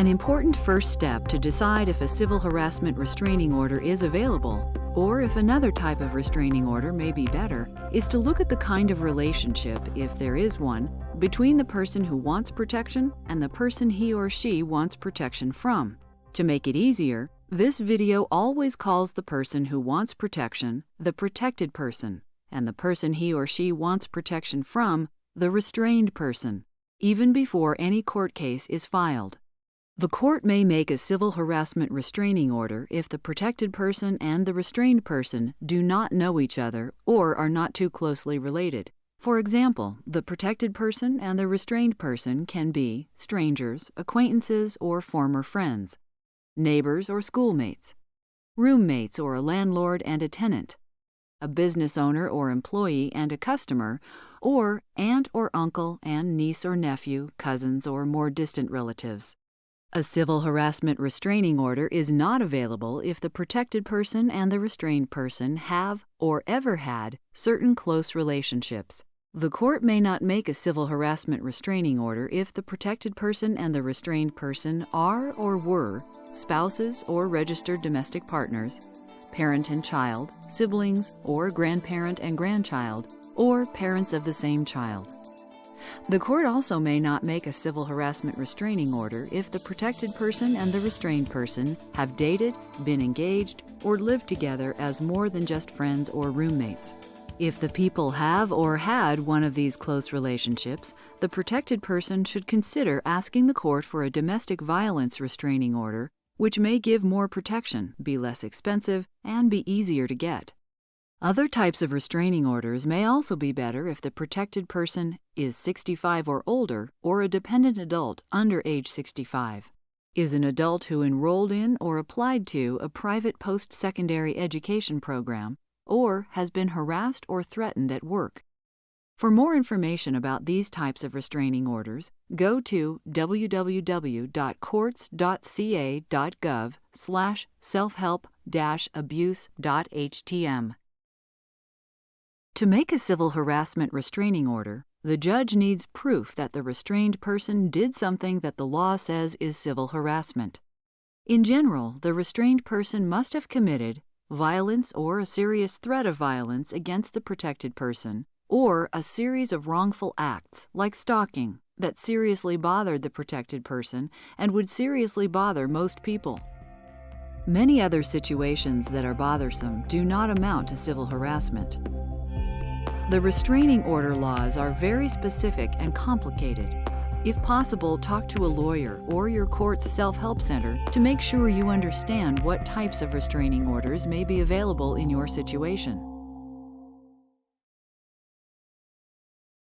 An important first step to decide if a civil harassment restraining order is available, or if another type of restraining order may be better, is to look at the kind of relationship, if there is one, between the person who wants protection and the person he or she wants protection from. To make it easier, this video always calls the person who wants protection the protected person, and the person he or she wants protection from the restrained person, even before any court case is filed. The court may make a civil harassment restraining order if the protected person and the restrained person do not know each other or are not too closely related. For example, the protected person and the restrained person can be strangers, acquaintances, or former friends, neighbors or schoolmates, roommates or a landlord and a tenant, a business owner or employee and a customer, or aunt or uncle and niece or nephew, cousins, or more distant relatives. A civil harassment restraining order is not available if the protected person and the restrained person have or ever had certain close relationships. The court may not make a civil harassment restraining order if the protected person and the restrained person are or were spouses or registered domestic partners, parent and child, siblings, or grandparent and grandchild, or parents of the same child. The court also may not make a civil harassment restraining order if the protected person and the restrained person have dated, been engaged, or lived together as more than just friends or roommates. If the people have or had one of these close relationships, the protected person should consider asking the court for a domestic violence restraining order, which may give more protection, be less expensive, and be easier to get. Other types of restraining orders may also be better if the protected person is 65 or older or a dependent adult under age 65, is an adult who enrolled in or applied to a private post-secondary education program, or has been harassed or threatened at work. For more information about these types of restraining orders, go to www.courts.ca.gov/selfhelp-abuse.htm. To make a civil harassment restraining order, the judge needs proof that the restrained person did something that the law says is civil harassment. In general, the restrained person must have committed violence or a serious threat of violence against the protected person, or a series of wrongful acts, like stalking, that seriously bothered the protected person and would seriously bother most people. Many other situations that are bothersome do not amount to civil harassment. The restraining order laws are very specific and complicated. If possible, talk to a lawyer or your court's self-help center to make sure you understand what types of restraining orders may be available in your situation.